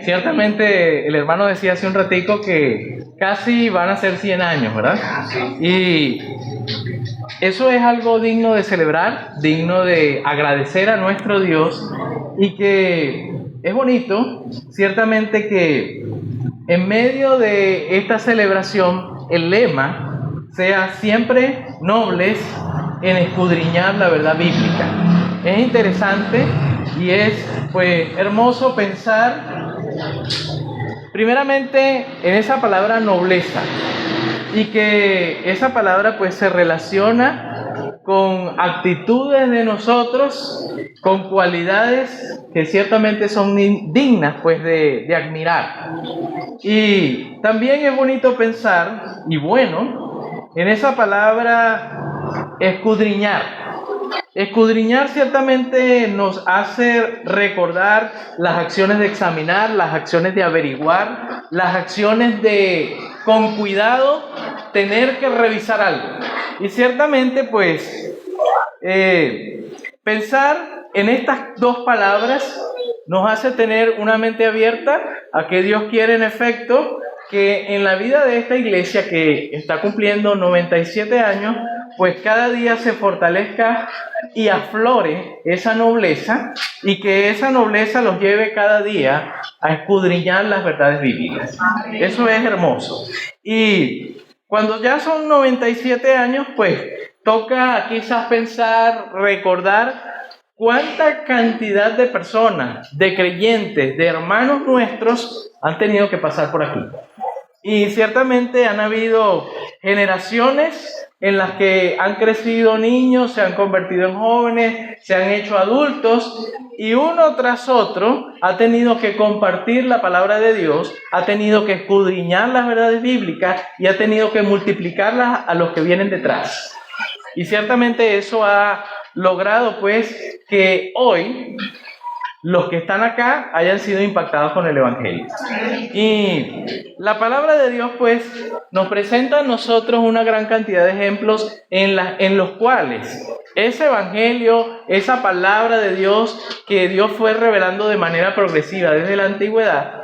Ciertamente el hermano decía hace un ratico que casi van a ser 100 años, ¿verdad? Y eso es algo digno de celebrar, digno de agradecer a nuestro Dios, y que es bonito, ciertamente, que en medio de esta celebración el lema sea siempre nobles en escudriñar la verdad bíblica. Es interesante y es pues hermoso pensar primeramente en esa palabra nobleza, y que esa palabra pues se relaciona con actitudes de nosotros, con cualidades que ciertamente son dignas pues de admirar. Y también es bonito pensar, y bueno, en esa palabra escudriñar. Escudriñar ciertamente nos hace recordar las acciones de examinar, las acciones de averiguar, las acciones de, con cuidado, tener que revisar algo. Y ciertamente, pues, pensar en estas dos palabras nos hace tener una mente abierta a que Dios quiere, en efecto, que en la vida de esta iglesia que está cumpliendo 97 años, pues cada día se fortalezca y aflore esa nobleza, y que esa nobleza los lleve cada día a escudriñar las verdades bíblicas. Eso es hermoso. Y cuando ya son 97 años, pues toca quizás pensar, recordar cuánta cantidad de personas, de creyentes, de hermanos nuestros han tenido que pasar por aquí. Y ciertamente han habido generaciones en las que han crecido niños, se han convertido en jóvenes, se han hecho adultos, y uno tras otro ha tenido que compartir la palabra de Dios, ha tenido que escudriñar las verdades bíblicas y ha tenido que multiplicarlas a los que vienen detrás. Y ciertamente eso ha logrado pues que hoy los que están acá hayan sido impactados con el Evangelio. Y la palabra de Dios pues nos presenta a nosotros una gran cantidad de ejemplos en los cuales ese Evangelio, esa palabra de Dios que Dios fue revelando de manera progresiva desde la antigüedad,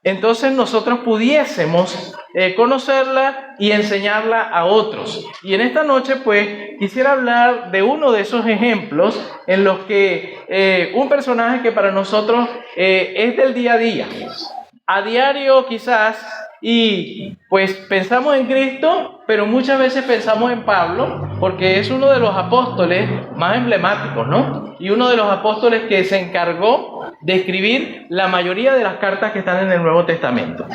entonces nosotros pudiésemos conocerla y enseñarla a otros. Y en esta noche pues quisiera hablar de uno de esos ejemplos en los que un personaje que para nosotros es del día a día. A diario quizás, y pues pensamos en Cristo, pero muchas veces pensamos en Pablo, porque es uno de los apóstoles más emblemáticos, ¿no? Y uno de los apóstoles que se encargó de escribir la mayoría de las cartas que están en el Nuevo Testamento.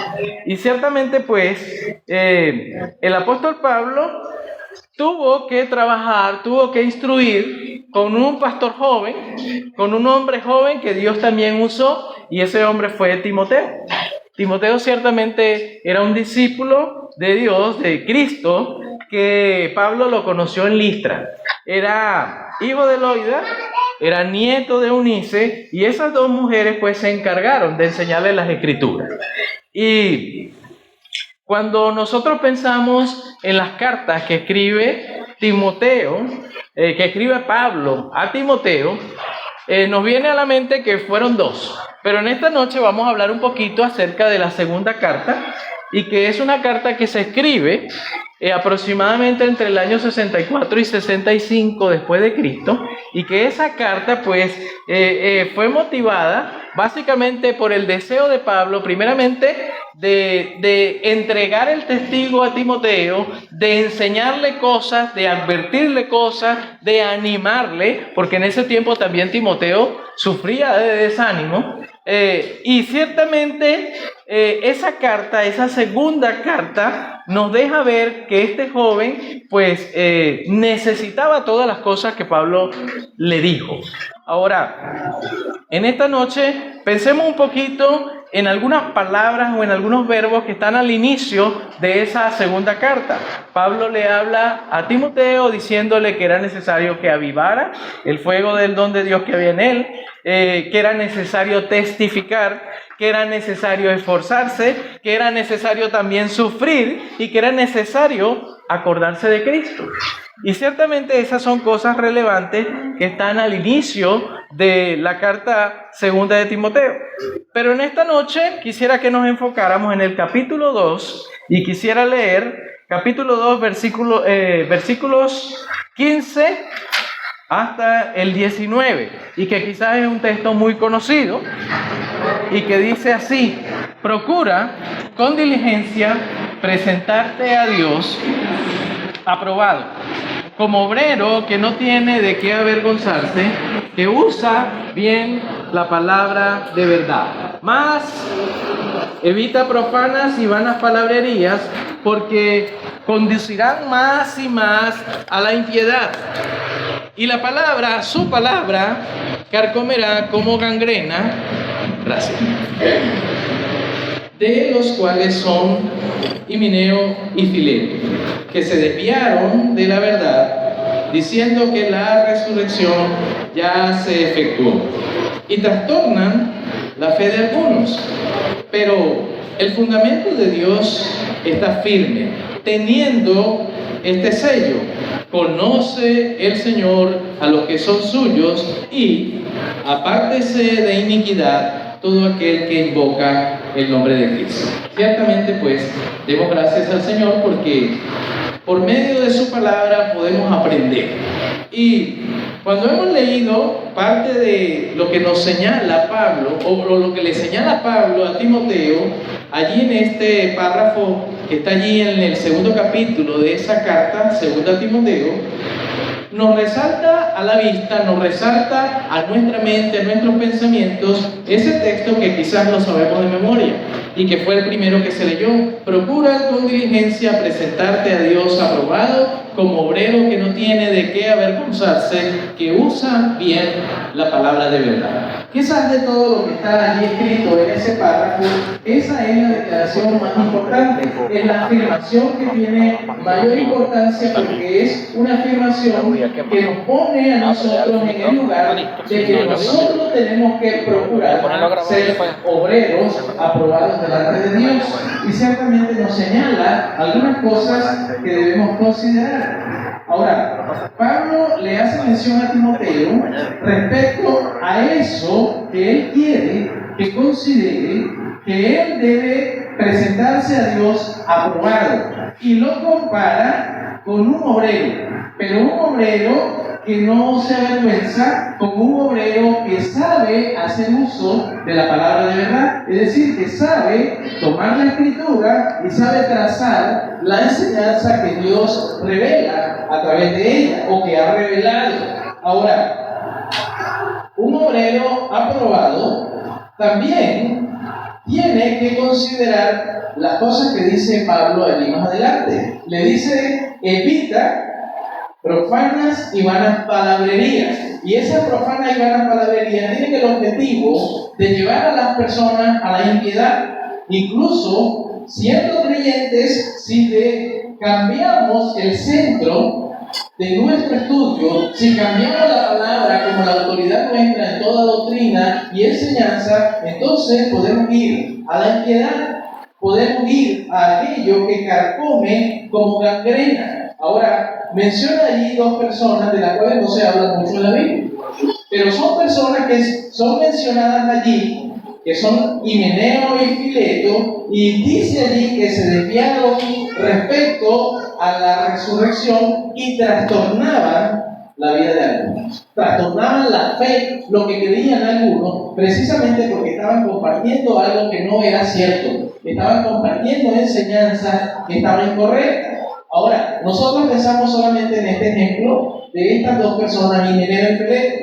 Y ciertamente pues el apóstol Pablo tuvo que trabajar, tuvo que instruir con un pastor joven, con un hombre joven que Dios también usó, y ese hombre fue Timoteo. Timoteo ciertamente era un discípulo de Dios, de Cristo, que Pablo lo conoció en Listra. Era hijo de Loida, era nieto de Eunice, y esas dos mujeres pues se encargaron de enseñarle las Escrituras. Y cuando nosotros pensamos en las cartas que escribe Timoteo, que escribe Pablo a Timoteo, nos viene a la mente que fueron dos. Pero en esta noche vamos a hablar un poquito acerca de la segunda carta, y que es una carta que se escribe aproximadamente entre el año 64 y 65 después de Cristo, y que esa carta pues fue motivada básicamente por el deseo de Pablo, primeramente, de entregar el testigo a Timoteo, de enseñarle cosas, de advertirle cosas, de animarle, porque en ese tiempo también Timoteo sufría de desánimo. Y ciertamente esa carta, esa segunda carta, nos deja ver que este joven pues necesitaba todas las cosas que Pablo le dijo. Ahora, en esta noche pensemos un poquito en algunas palabras o en algunos verbos que están al inicio de esa segunda carta. Pablo le habla a Timoteo diciéndole que era necesario que avivara el fuego del don de Dios que había en él, que era necesario testificar, que era necesario esforzarse, que era necesario también sufrir, y que era necesario acordarse de Cristo. Y ciertamente esas son cosas relevantes que están al inicio de la carta segunda de Timoteo. Pero en esta noche quisiera que nos enfocáramos en el capítulo 2 y quisiera leer capítulo 2, versículos 15 hasta el 19, y que quizás es un texto muy conocido y que dice así: procura con diligencia presentarte a Dios aprobado, como obrero que no tiene de qué avergonzarse, que usa bien la palabra de verdad. Mas evita profanas y vanas palabrerías, porque conducirán más y más a la impiedad. Y la palabra, su palabra, carcomerá como gangrena. Gracias. De los cuales son Himeneo y Fileto, que se desviaron de la verdad, diciendo que la resurrección ya se efectuó, y trastornan la fe de algunos. Pero el fundamento de Dios está firme, teniendo este sello: conoce el Señor a los que son suyos, y apártese de iniquidad todo aquel que invoca el nombre de Cristo. Ciertamente, pues, demos gracias al Señor porque por medio de su palabra podemos aprender. Y cuando hemos leído parte de lo que nos señala Pablo, o lo que le señala Pablo a Timoteo, allí en este párrafo que está allí en el segundo capítulo de esa carta, segunda a Timoteo, nos resalta a la vista, nos resalta a nuestra mente, a nuestros pensamientos, ese texto que quizás no sabemos de memoria y que fue el primero que se leyó: procura con diligencia presentarte a Dios aprobado, como obrero que no tiene de qué avergonzarse, que usa bien la palabra de verdad. Quizás de todo lo que está allí escrito en ese párrafo, esa es la declaración más importante, es la afirmación que tiene mayor importancia, porque es una afirmación que nos pone a nosotros en el lugar de que nosotros tenemos que procurar ser obreros aprobados delante de Dios, y ciertamente nos señala algunas cosas que debemos considerar. Ahora, Pablo le hace mención a Timoteo respecto a eso que él quiere que considere, que él debe presentarse a Dios aprobado, y lo compara con un obrero, pero un obrero que no se avergüenza, como un obrero que sabe hacer uso de la palabra de verdad, es decir, que sabe tomar la escritura y sabe trazar la enseñanza que Dios revela a través de ella, o que ha revelado. Ahora, un obrero aprobado también tiene que considerar las cosas que dice Pablo allí más adelante. Le dice: evita profanas y vanas palabrerías. Y esas profanas y vanas palabrerías tienen el objetivo de llevar a las personas a la impiedad. Incluso siendo creyentes, si cambiamos el centro de nuestro estudio, si cambiamos la palabra como la autoridad nuestra en toda doctrina y enseñanza, entonces podemos ir a la impiedad, podemos ir a aquello que carcome como gangrena. Ahora, menciona allí dos personas de las cuales no se habla mucho en la Biblia, pero son personas que son mencionadas allí, que son Himeneo y Fileto, y dice allí que se desviaron respecto a la resurrección y trastornaban la vida de algunos, trastornaban la fe, lo que creían algunos, precisamente porque estaban compartiendo algo que no era cierto, estaban compartiendo enseñanzas que estaban incorrectas. Ahora, nosotros pensamos solamente en este ejemplo de estas dos personas, Himeneo y Fileto,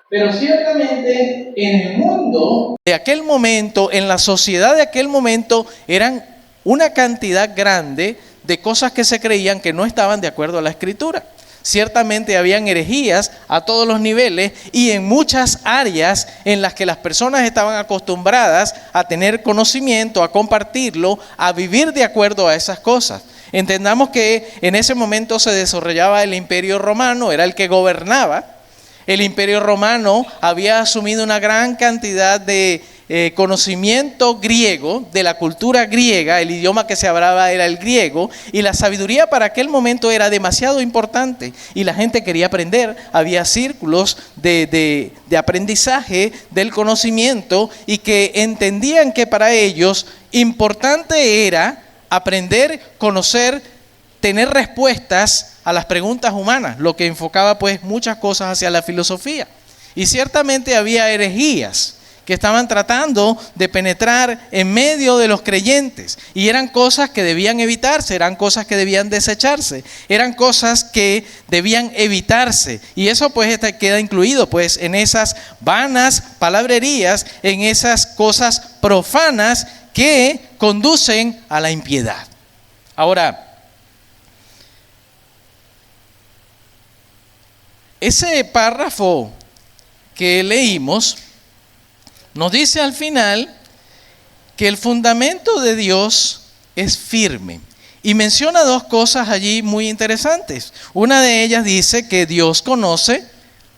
pero ciertamente en el mundo de aquel momento, en la sociedad de aquel momento, eran una cantidad grande de cosas que se creían que no estaban de acuerdo a la Escritura. Ciertamente habían herejías a todos los niveles y en muchas áreas en las que las personas estaban acostumbradas a tener conocimiento, a compartirlo, a vivir de acuerdo a esas cosas. Entendamos que en ese momento se desarrollaba el Imperio Romano, era el que gobernaba. El Imperio Romano había asumido una gran cantidad de conocimiento griego, de la cultura griega. El idioma que se hablaba era el griego, y la sabiduría para aquel momento era demasiado importante y la gente quería aprender. Había círculos de aprendizaje del conocimiento, y que entendían que para ellos importante era aprender, conocer, tener respuestas a las preguntas humanas, lo que enfocaba pues muchas cosas hacia la filosofía. Y ciertamente había herejías que estaban tratando de penetrar en medio de los creyentes, y eran cosas que debían evitarse, eran cosas que debían desecharse, eran cosas que debían evitarse, y eso pues queda incluido pues en esas vanas palabrerías, en esas cosas profanas que conducen a la impiedad. Ahora, ese párrafo que leímos nos dice al final que el fundamento de Dios es firme, y menciona dos cosas allí muy interesantes. Una de ellas dice que Dios conoce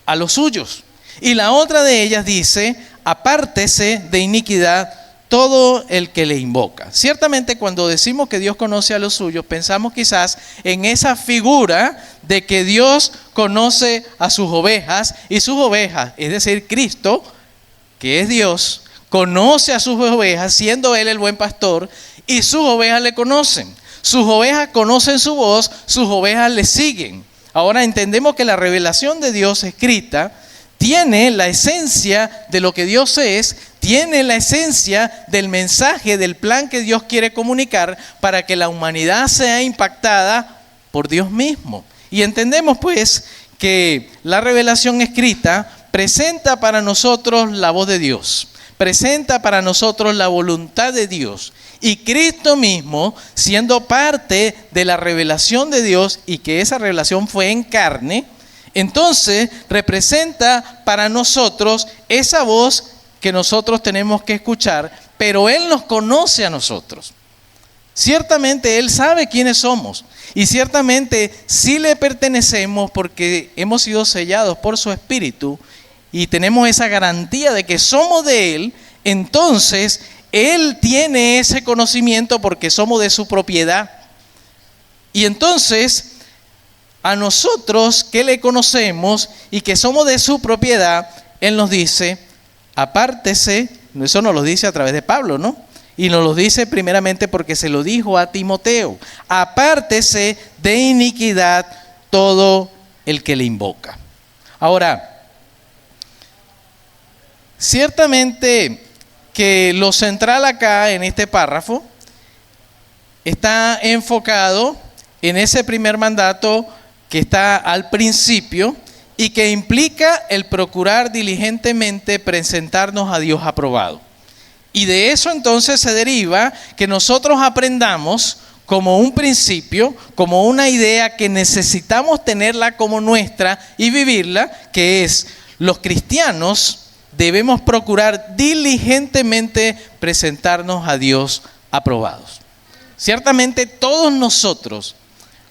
a los suyos, y la otra de ellas dice: apártese de iniquidad todo el que le invoca. Ciertamente, cuando decimos que Dios conoce a los suyos, pensamos quizás en esa figura de que Dios conoce a sus ovejas, y sus ovejas, es decir, Cristo, que es Dios, conoce a sus ovejas, siendo Él el buen pastor, y sus ovejas le conocen. Sus ovejas conocen su voz, sus ovejas le siguen. Ahora entendemos que la revelación de Dios escrita tiene la esencia de lo que Dios es, tiene la esencia del mensaje, del plan que Dios quiere comunicar para que la humanidad sea impactada por Dios mismo. Y entendemos pues que la revelación escrita presenta para nosotros la voz de Dios, presenta para nosotros la voluntad de Dios. Y Cristo mismo, siendo parte de la revelación de Dios, y que esa revelación fue en carne, entonces representa para nosotros esa voz que nosotros tenemos que escuchar, pero Él nos conoce a nosotros. Ciertamente Él sabe quiénes somos, y ciertamente sí le pertenecemos porque hemos sido sellados por su Espíritu y tenemos esa garantía de que somos de Él. Entonces Él tiene ese conocimiento porque somos de su propiedad. Y entonces a nosotros que le conocemos y que somos de su propiedad, Él nos dice: apártese. Eso nos lo dice a través de Pablo, ¿no? Y nos lo dice primeramente porque se lo dijo a Timoteo: apártese de iniquidad todo el que le invoca. Ahora, ciertamente que lo central acá en este párrafo está enfocado en ese primer mandato que está al principio, y que implica el procurar diligentemente presentarnos a Dios aprobado. Y de eso entonces se deriva que nosotros aprendamos como un principio, como una idea que necesitamos tenerla como nuestra y vivirla, que es: los cristianos debemos procurar diligentemente presentarnos a Dios aprobados. Ciertamente todos nosotros,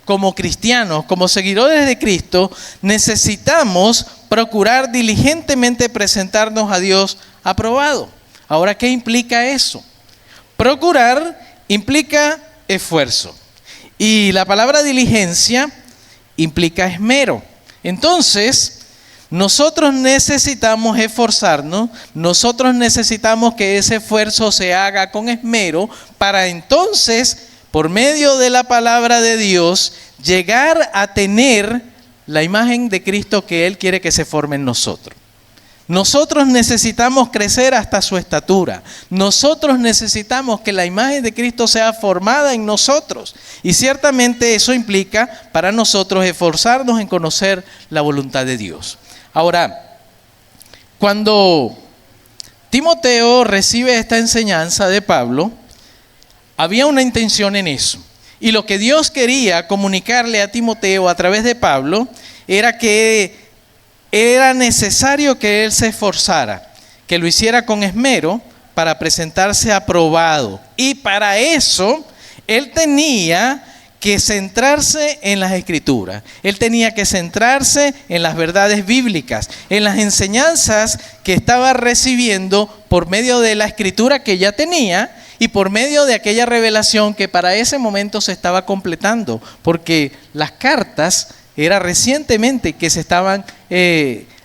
como cristianos, como seguidores de Cristo, necesitamos procurar diligentemente presentarnos a Dios aprobado. Ahora, ¿qué implica eso? Procurar implica esfuerzo, y la palabra diligencia implica esmero. Entonces, nosotros necesitamos esforzarnos, nosotros necesitamos que ese esfuerzo se haga con esmero para entonces, por medio de la palabra de Dios, llegar a tener la imagen de Cristo que Él quiere que se forme en nosotros. Nosotros necesitamos crecer hasta su estatura. Nosotros necesitamos que la imagen de Cristo sea formada en nosotros. Y ciertamente eso implica para nosotros esforzarnos en conocer la voluntad de Dios. Ahora, cuando Timoteo recibe esta enseñanza de Pablo, había una intención en eso. Y lo que Dios quería comunicarle a Timoteo a través de Pablo era que era necesario que él se esforzara, que lo hiciera con esmero para presentarse aprobado. Y para eso él tenía que centrarse en las Escrituras. Él tenía que centrarse en las verdades bíblicas, en las enseñanzas que estaba recibiendo por medio de la Escritura que ya tenía y por medio de aquella revelación que para ese momento se estaba completando, porque las cartas era recientemente que se estaban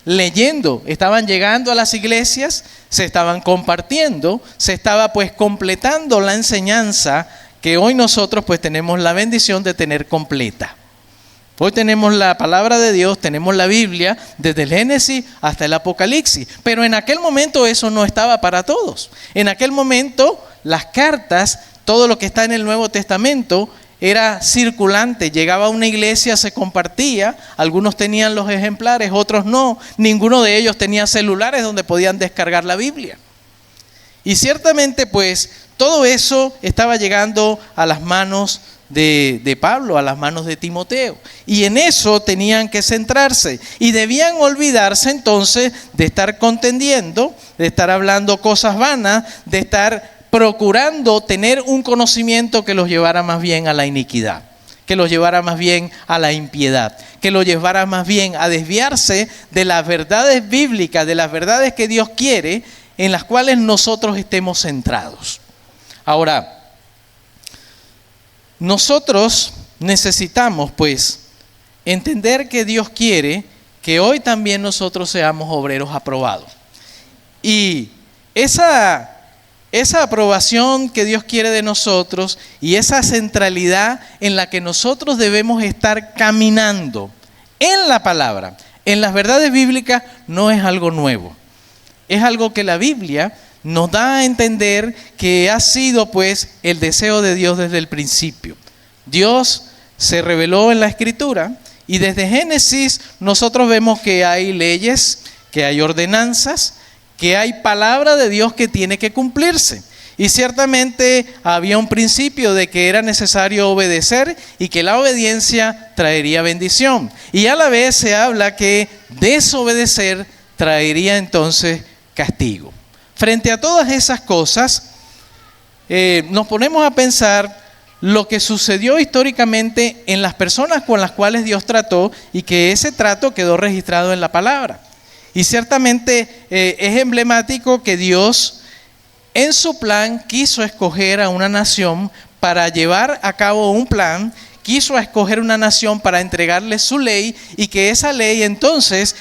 leyendo, estaban llegando a las iglesias, se estaban compartiendo, se estaba pues completando la enseñanza que hoy nosotros pues tenemos la bendición de tener completa. Hoy tenemos la palabra de Dios, tenemos la Biblia desde el Génesis hasta el Apocalipsis, pero en aquel momento eso no estaba para todos. En aquel momento las cartas, todo lo que está en el Nuevo Testamento era circulante, llegaba a una iglesia, se compartía, algunos tenían los ejemplares, otros no, ninguno de ellos tenía celulares donde podían descargar la Biblia. Y ciertamente pues todo eso estaba llegando a las manos de Pablo, a las manos de Timoteo. Y en eso tenían que centrarse. Y debían olvidarse entonces de estar contendiendo, de estar hablando cosas vanas, de estar procurando tener un conocimiento que los llevara más bien a la iniquidad, que los llevara más bien a la impiedad, que los llevara más bien a desviarse de las verdades bíblicas, de las verdades que Dios quiere, en las cuales nosotros estemos centrados. Ahora, nosotros necesitamos pues entender que Dios quiere que hoy también nosotros seamos obreros aprobados. Y esa aprobación que Dios quiere de nosotros y esa centralidad en la que nosotros debemos estar caminando en la palabra, en las verdades bíblicas, no es algo nuevo. Es algo que la Biblia nos da a entender que ha sido pues el deseo de Dios desde el principio. Dios se reveló en la Escritura y desde Génesis nosotros vemos que hay leyes, que hay ordenanzas, que hay palabra de Dios que tiene que cumplirse. Y ciertamente había un principio de que era necesario obedecer y que la obediencia traería bendición. Y a la vez se habla que desobedecer traería entonces castigo. Frente a todas esas cosas, nos ponemos a pensar lo que sucedió históricamente en las personas con las cuales Dios trató y que ese trato quedó registrado en la palabra. Y ciertamente es emblemático que Dios en su plan quiso escoger a una nación para llevar a cabo un plan, quiso escoger una nación para entregarle su ley y que esa ley entonces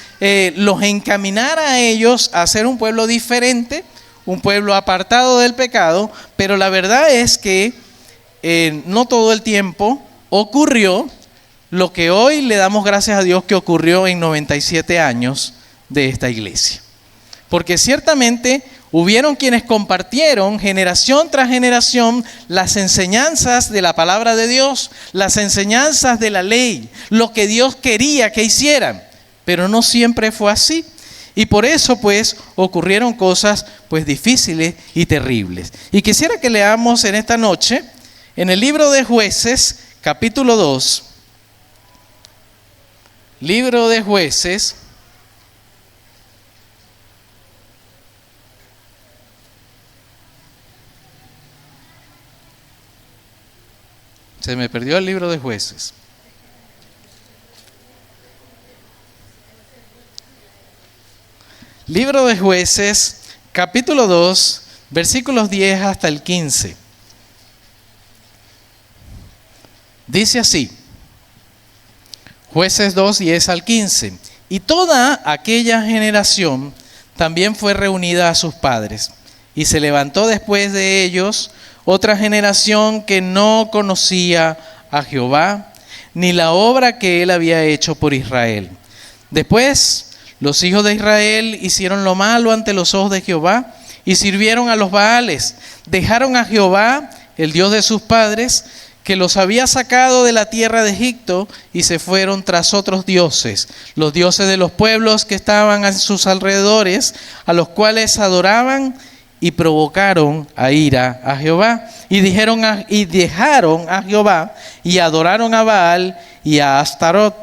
los encaminara a ellos a ser un pueblo diferente, un pueblo apartado del pecado, pero la verdad es que no todo el tiempo ocurrió lo que hoy le damos gracias a Dios que ocurrió en 97 años de esta iglesia. Porque ciertamente hubieron quienes compartieron generación tras generación las enseñanzas de la palabra de Dios, las enseñanzas de la ley, lo que Dios quería que hicieran, pero no siempre fue así. Y por eso pues ocurrieron cosas pues difíciles y terribles. Y quisiera que leamos en esta noche en el libro de Jueces, capítulo 2, libro de Jueces, se me perdió el libro de Jueces. Libro de Jueces, capítulo 2, versículos 10 hasta el 15. Dice así, Jueces 2, 10 al 15. Y toda aquella generación también fue reunida a sus padres. Y se levantó después de ellos otra generación que no conocía a Jehová, ni la obra que él había hecho por Israel. Después, los hijos de Israel hicieron lo malo ante los ojos de Jehová y sirvieron a los Baales. Dejaron a Jehová, el Dios de sus padres, que los había sacado de la tierra de Egipto, y se fueron tras otros dioses, los dioses de los pueblos que estaban a sus alrededores, a los cuales adoraban y provocaron a ira a Jehová. Y dejaron a Jehová y adoraron a Baal y a Astarot.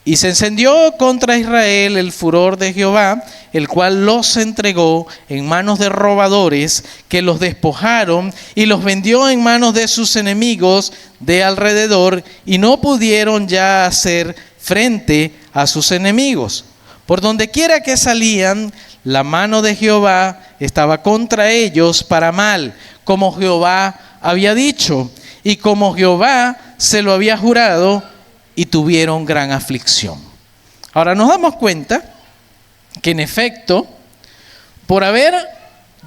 Y se encendió contra Israel el furor de Jehová, el cual los entregó en manos de robadores, que los despojaron y los vendió en manos de sus enemigos de alrededor, y no pudieron ya hacer frente a sus enemigos. Por donde quiera que salían, la mano de Jehová estaba contra ellos para mal, como Jehová había dicho, y como Jehová se lo había jurado, y tuvieron gran aflicción. Ahora nos damos cuenta que en efecto, por haber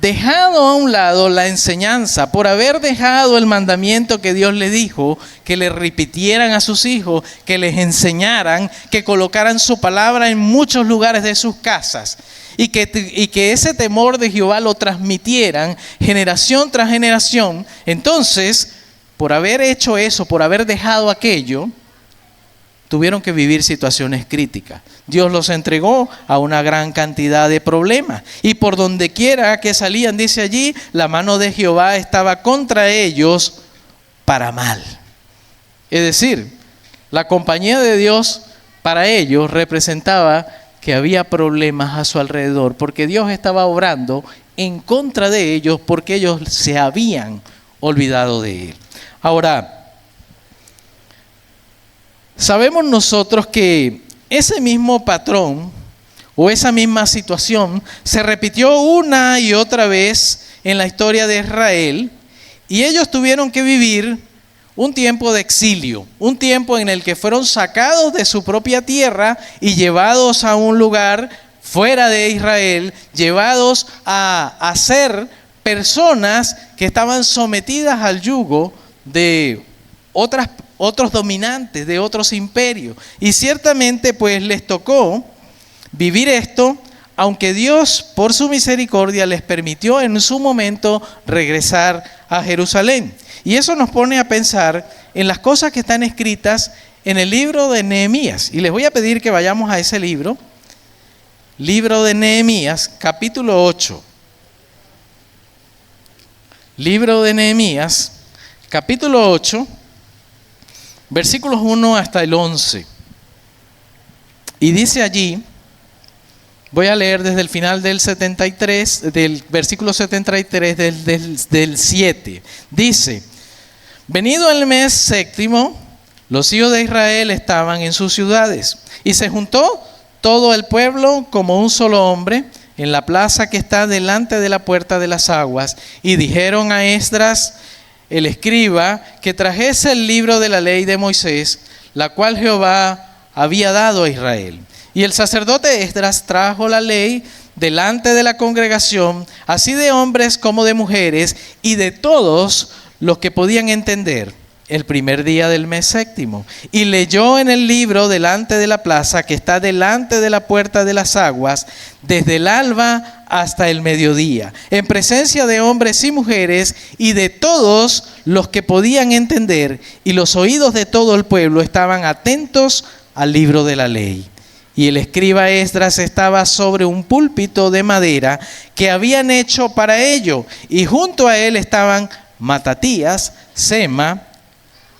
dejado a un lado la enseñanza, por haber dejado el mandamiento que Dios le dijo, que le repitieran a sus hijos, que les enseñaran, que colocaran su palabra en muchos lugares de sus casas, y que ese temor de Jehová lo transmitieran generación tras generación, entonces, por haber hecho eso, por haber dejado aquello, tuvieron que vivir situaciones críticas. Dios los entregó a una gran cantidad de problemas. Y por donde quiera que salían, dice allí, la mano de Jehová estaba contra ellos para mal. Es decir, la compañía de Dios para ellos representaba que había problemas a su alrededor, porque Dios estaba obrando en contra de ellos, porque ellos se habían olvidado de Él. Ahora, sabemos nosotros que ese mismo patrón o esa misma situación se repitió una y otra vez en la historia de Israel, y ellos tuvieron que vivir un tiempo de exilio, un tiempo en el que fueron sacados de su propia tierra y llevados a un lugar fuera de Israel, llevados a ser personas que estaban sometidas al yugo de otros dominantes, de otros imperios. Y ciertamente pues les tocó vivir esto, aunque Dios por su misericordia les permitió en su momento regresar a Jerusalén. Y eso nos pone a pensar en las cosas que están escritas en el libro de Nehemías. Y les voy a pedir que vayamos a ese libro de Nehemías, capítulo 8. Libro de Nehemías, capítulo 8, versículos 1 hasta el 11. Y dice allí, voy a leer desde el final del 73, del versículo 73 del 7. Dice: venido el mes séptimo, los hijos de Israel estaban en sus ciudades, y se juntó todo el pueblo como un solo hombre en la plaza que está delante de la puerta de las aguas, y dijeron a Esdras el escriba que trajese el libro de la ley de Moisés, la cual Jehová había dado a Israel. Y el sacerdote Esdras trajo la ley delante de la congregación, así de hombres como de mujeres, y de todos los que podían entender, el primer día del mes séptimo. Y leyó en el libro delante de la plaza que está delante de la puerta de las aguas, desde el alba hasta el mediodía, en presencia de hombres y mujeres y de todos los que podían entender, y los oídos de todo el pueblo estaban atentos al libro de la ley. Y el escriba Esdras estaba sobre un púlpito de madera que habían hecho para ello, y junto a él estaban Matatías, Sema,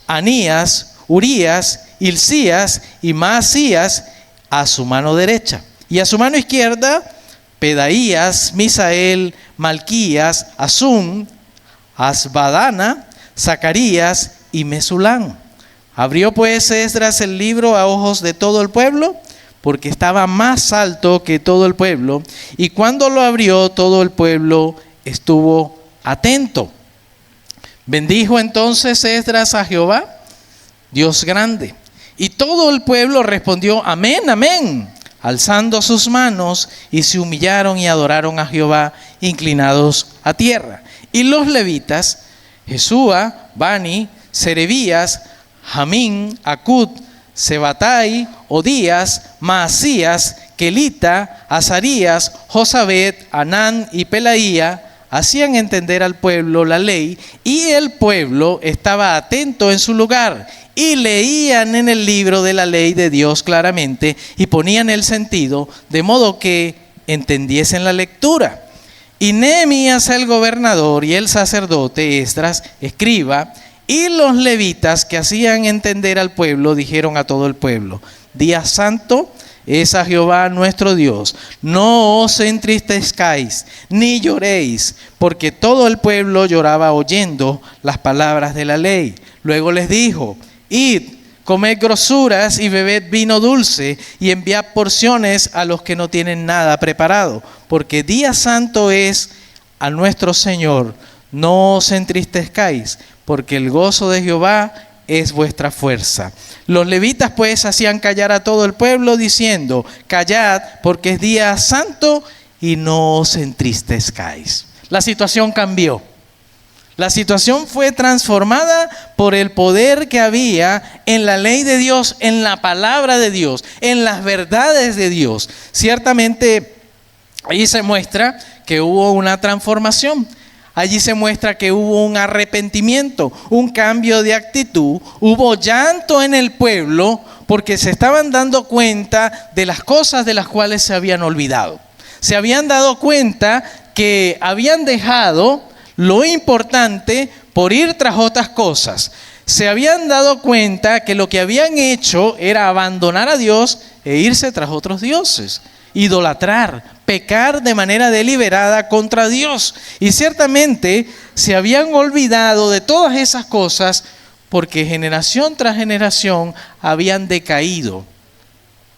Anías, Urías, Hilcías y Maasías a su mano derecha. Y a su mano izquierda, Pedaías, Misael, Malquías, Asum, Asbadana, Zacarías y Mesulán. Abrió pues Esdras el libro a ojos de todo el pueblo, porque estaba más alto que todo el pueblo, y cuando lo abrió todo el pueblo estuvo atento. Bendijo entonces Esdras a Jehová, Dios grande, y todo el pueblo respondió amén, amén, alzando sus manos, y se humillaron y adoraron a Jehová, inclinados a tierra. Y los levitas, Jesúa, Bani, Serebías, Jamín, Acud, Sebatai, Odías, Maasías, Kelita, Azarías, Josabet, Anán y Pelaía, hacían entender al pueblo la ley, y el pueblo estaba atento en su lugar, y leían en el libro de la ley de Dios claramente, y ponían el sentido, de modo que entendiesen la lectura. Y Nehemías el gobernador y el sacerdote Esdras, escriba, y los levitas que hacían entender al pueblo, dijeron a todo el pueblo: día santo es a Jehová nuestro Dios. No os entristezcáis, ni lloréis, porque todo el pueblo lloraba oyendo las palabras de la ley. Luego les dijo: id, comed grosuras y bebed vino dulce, y enviad porciones a los que no tienen nada preparado, porque día santo es a nuestro Señor. No os entristezcáis, porque el gozo de Jehová es vuestra fuerza. Los levitas pues hacían callar a todo el pueblo diciendo: callad, porque es día santo, y no os entristezcáis. La situación cambió. La situación fue transformada por el poder que había en la ley de Dios, en la palabra de Dios, en las verdades de Dios. Ciertamente, ahí se muestra que hubo una transformación. Allí se muestra que hubo un arrepentimiento, un cambio de actitud. Hubo llanto en el pueblo porque se estaban dando cuenta de las cosas de las cuales se habían olvidado. Se habían dado cuenta que habían dejado lo importante por ir tras otras cosas. Se habían dado cuenta que lo que habían hecho era abandonar a Dios e irse tras otros dioses, idolatrar, pecar de manera deliberada contra Dios. Y ciertamente se habían olvidado de todas esas cosas porque generación tras generación habían decaído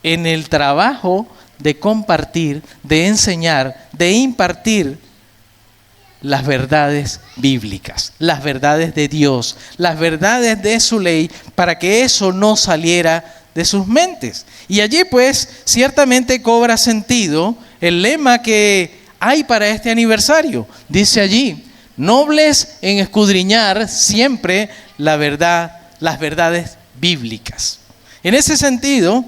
en el trabajo de compartir, de enseñar, de impartir las verdades bíblicas, las verdades de Dios, las verdades de su ley, para que eso no saliera de sus mentes. Y allí pues ciertamente cobra sentido el lema que hay para este aniversario. Dice allí: nobles en escudriñar siempre la verdad, las verdades bíblicas. En ese sentido,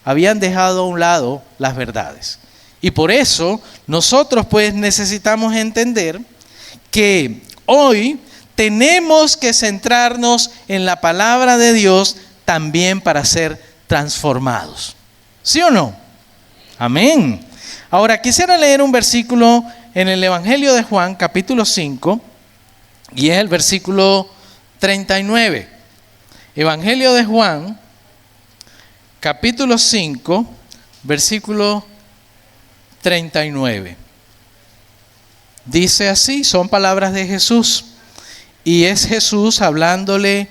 habían dejado a un lado las verdades. Y por eso nosotros pues necesitamos entender que hoy tenemos que centrarnos en la palabra de Dios también para ser transformados. ¿Sí o no? Amén. Ahora quisiera leer un versículo en el Evangelio de Juan, capítulo 5, y es el versículo 39. Evangelio de Juan, capítulo 5, versículo 39. Dice así, son palabras de Jesús, y es Jesús hablándole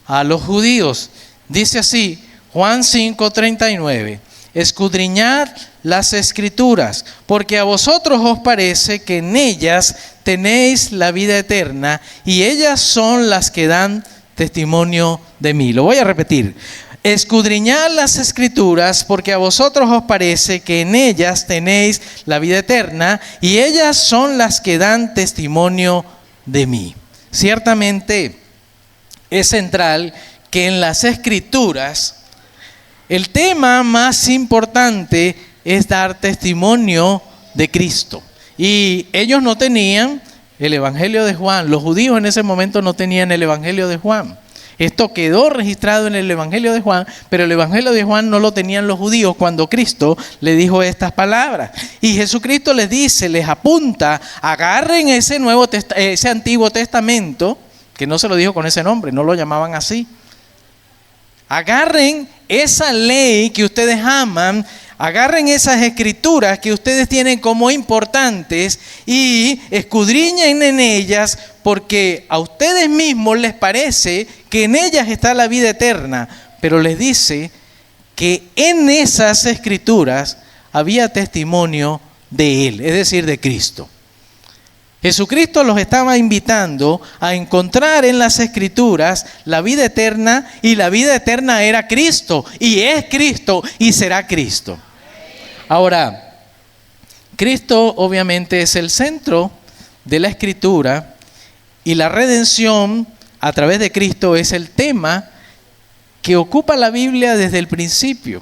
a los judíos. Dice así, Juan 5:39, escudriñad las Escrituras, porque a vosotros os parece que en ellas tenéis la vida eterna, y ellas son las que dan testimonio de mí. Lo voy a repetir. Escudriñad las Escrituras, porque a vosotros os parece que en ellas tenéis la vida eterna, y ellas son las que dan testimonio de mí. Ciertamente es central que en las Escrituras el tema más importante es dar testimonio de Cristo. Y ellos no tenían el Evangelio de Juan. Los judíos en ese momento no tenían el Evangelio de Juan. Esto quedó registrado en el Evangelio de Juan, pero el Evangelio de Juan no lo tenían los judíos cuando Cristo le dijo estas palabras. Y Jesucristo les dice, les apunta: agarren ese Antiguo Testamento, que no se lo dijo con ese nombre, no lo llamaban así. Agarren esa ley que ustedes aman, agarren esas escrituras que ustedes tienen como importantes y escudriñen en ellas, porque a ustedes mismos les parece que en ellas está la vida eterna, pero les dice que en esas escrituras había testimonio de Él, es decir, de Cristo. Jesucristo los estaba invitando a encontrar en las Escrituras la vida eterna, y la vida eterna era Cristo, y es Cristo, y será Cristo. Ahora, Cristo obviamente es el centro de la Escritura, y la redención a través de Cristo es el tema que ocupa la Biblia desde el principio.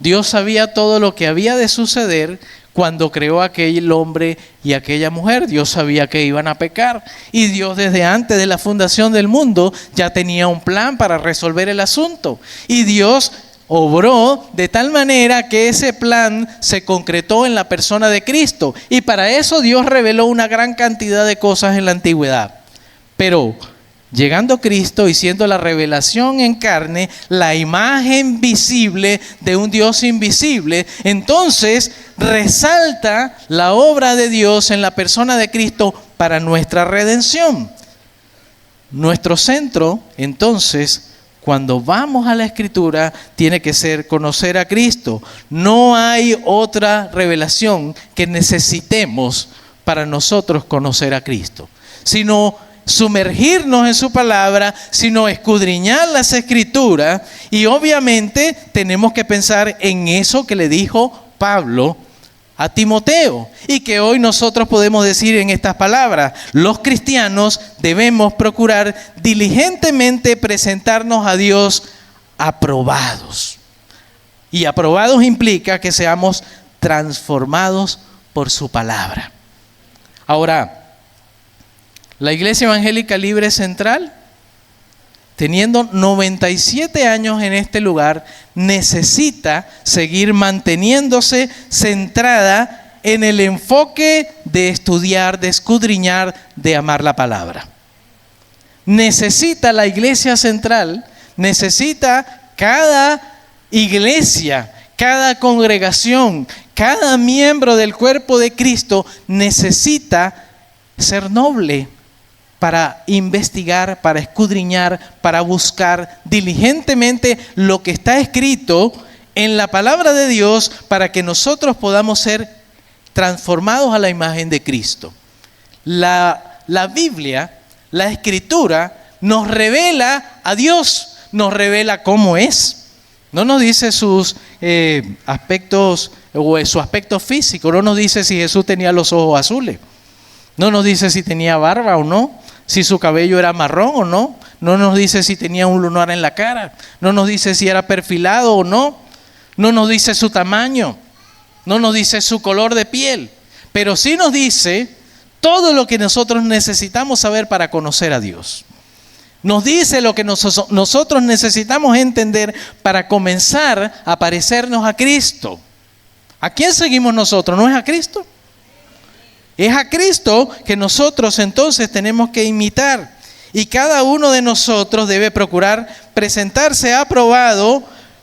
Dios sabía todo lo que había de suceder cuando creó a aquel hombre y aquella mujer. Dios sabía que iban a pecar, y Dios desde antes de la fundación del mundo ya tenía un plan para resolver el asunto, y Dios obró de tal manera que ese plan se concretó en la persona de Cristo, y para eso Dios reveló una gran cantidad de cosas en la antigüedad. Pero Llegando Cristo y siendo la revelación en carne, la imagen visible de un Dios invisible, entonces resalta la obra de Dios en la persona de Cristo para nuestra redención. Nuestro centro, entonces, cuando vamos a la Escritura, tiene que ser conocer a Cristo. No hay otra revelación que necesitemos para nosotros conocer a Cristo, sino sumergirnos en su palabra, sino escudriñar las Escrituras. Y obviamente tenemos que pensar en eso que le dijo Pablo a Timoteo y que hoy nosotros podemos decir en estas palabras: los cristianos debemos procurar diligentemente presentarnos a Dios aprobados. Y aprobados implica que seamos transformados por su palabra. Ahora, la Iglesia Evangélica Libre Central, teniendo 97 años en este lugar, necesita seguir manteniéndose centrada en el enfoque de estudiar, de escudriñar, de amar la palabra. Necesita la Iglesia Central, necesita cada iglesia, cada congregación, cada miembro del cuerpo de Cristo necesita ser noble para investigar, para escudriñar, para buscar diligentemente lo que está escrito en la palabra de Dios para que nosotros podamos ser transformados a la imagen de Cristo. La Biblia, la Escritura, nos revela a Dios, nos revela cómo es. No nos dice sus aspectos o su aspecto físico, no nos dice si Jesús tenía los ojos azules, no nos dice si tenía barba o no, si su cabello era marrón o no, no nos dice si tenía un lunar en la cara, no nos dice si era perfilado o no, no nos dice su tamaño, no nos dice su color de piel, pero sí nos dice todo lo que nosotros necesitamos saber para conocer a Dios. Nos dice lo que nosotros necesitamos entender para comenzar a parecernos a Cristo. ¿A quién seguimos nosotros? ¿No es a Cristo? Es a Cristo que nosotros entonces tenemos que imitar. Y cada uno de nosotros debe procurar presentarse aprobado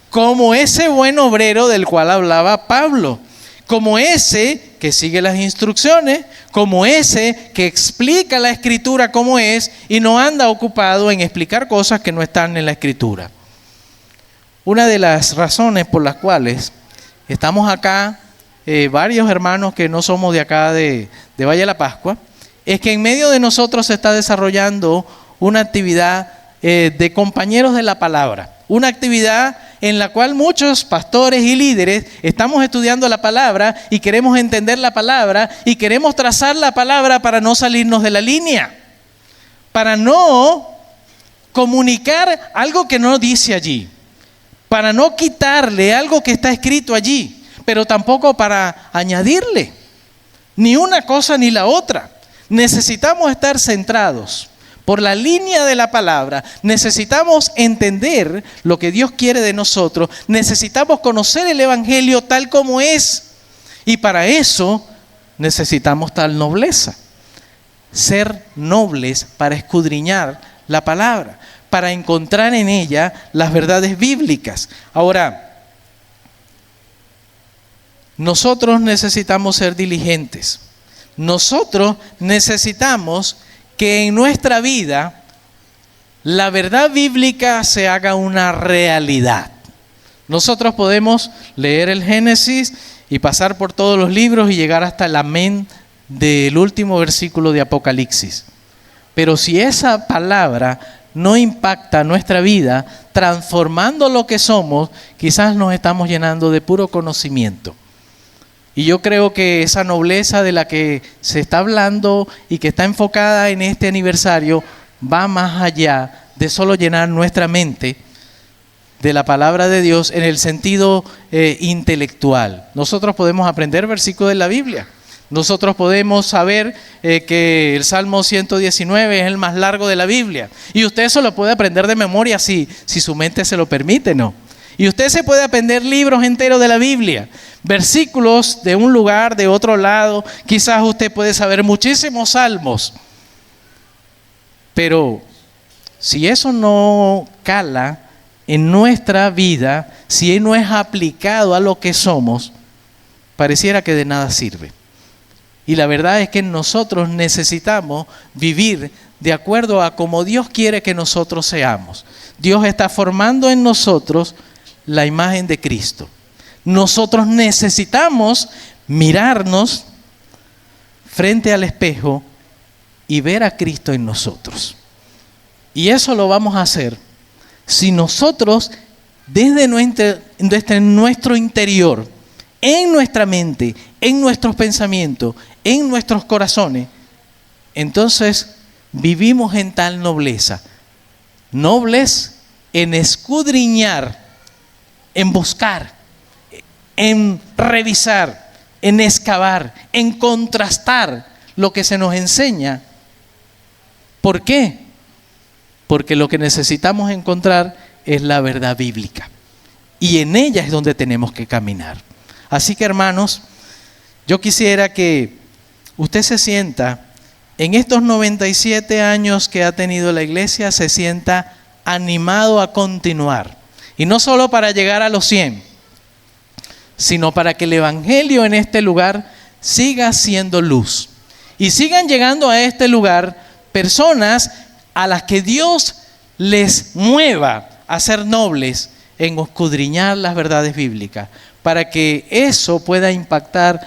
como ese buen obrero del cual hablaba Pablo. Como ese que sigue las instrucciones, como ese que explica la Escritura como es y no anda ocupado en explicar cosas que no están en la Escritura. Una de las razones por las cuales estamos acá, varios hermanos que no somos de acá de Valle de la Pascua, es que en medio de nosotros se está desarrollando una actividad de compañeros de la palabra. Una actividad en la cual muchos pastores y líderes estamos estudiando la palabra y queremos entender la palabra y queremos trazar la palabra para no salirnos de la línea, para no comunicar algo que no dice allí, para no quitarle algo que está escrito allí, pero tampoco para añadirle, ni una cosa ni la otra. Necesitamos estar centrados por la línea de la palabra, necesitamos entender lo que Dios quiere de nosotros, necesitamos conocer el Evangelio tal como es, y para eso necesitamos tal nobleza, ser nobles para escudriñar la palabra, para encontrar en ella las verdades bíblicas. Ahora, nosotros necesitamos ser diligentes, nosotros necesitamos que en nuestra vida la verdad bíblica se haga una realidad. Nosotros podemos leer el Génesis y pasar por todos los libros y llegar hasta el amén del último versículo de Apocalipsis. Pero si esa palabra no impacta nuestra vida, transformando lo que somos, quizás nos estamos llenando de puro conocimiento. Y yo creo que esa nobleza de la que se está hablando y que está enfocada en este aniversario va más allá de solo llenar nuestra mente de la palabra de Dios en el sentido intelectual. Nosotros podemos aprender versículos de la Biblia. Nosotros podemos saber que el Salmo 119 es el más largo de la Biblia. Y usted eso lo puede aprender de memoria si su mente se lo permite, ¿no? Y usted se puede aprender libros enteros de la Biblia, versículos de un lugar, de otro lado. Quizás usted puede saber muchísimos salmos, pero Si eso no cala en nuestra vida, si no es aplicado a lo que somos, pareciera que de nada sirve. Y la verdad es que nosotros necesitamos vivir de acuerdo a como Dios quiere que nosotros seamos. Dios está formando en nosotros la imagen de Cristo. Nosotros necesitamos mirarnos frente al espejo y ver a Cristo en nosotros. Y eso lo vamos a hacer si nosotros desde nuestro interior, en nuestra mente, en nuestros pensamientos, en nuestros corazones, entonces vivimos en tal nobleza. Nobles en escudriñar, en buscar, en revisar, en excavar, en contrastar lo que se nos enseña. ¿Por qué? Porque lo que necesitamos encontrar es la verdad bíblica. Y en ella es donde tenemos que caminar. Así que, hermanos, yo quisiera que usted se sienta, en estos 97 años que ha tenido la iglesia, se sienta animado a continuar. Y no solo para llegar a los 100, sino para que el evangelio en este lugar siga siendo luz. Y sigan llegando a este lugar personas a las que Dios les mueva a ser nobles en escudriñar las verdades bíblicas, para que eso pueda impactar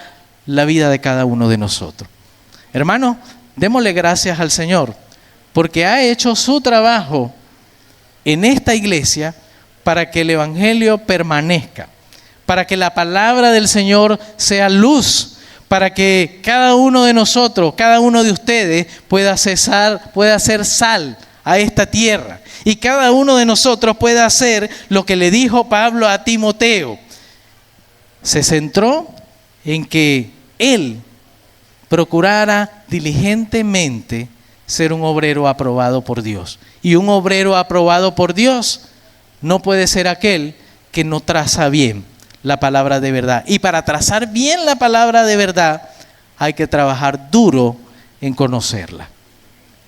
la vida de cada uno de nosotros. Hermanos, démosle gracias al Señor, porque ha hecho su trabajo en esta iglesia para que el evangelio permanezca, para que la palabra del Señor sea luz, para que cada uno de nosotros, cada uno de ustedes pueda ser sal a esta tierra. Y cada uno de nosotros pueda hacer lo que le dijo Pablo a Timoteo. Se centró en que él procurara diligentemente ser un obrero aprobado por Dios. Y un obrero aprobado por Dios no puede ser aquel que no traza bien la palabra de verdad. Y para trazar bien la palabra de verdad hay que trabajar duro en conocerla.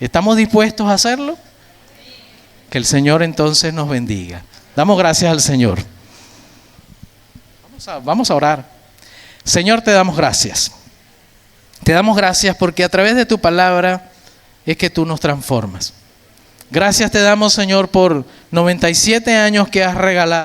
¿Estamos dispuestos a hacerlo? Que el Señor entonces nos bendiga. Damos gracias al Señor. Vamos a orar. Señor, te damos gracias. Te damos gracias porque a través de tu palabra es que tú nos transformas. Gracias te damos, Señor, por 97 años que has regalado.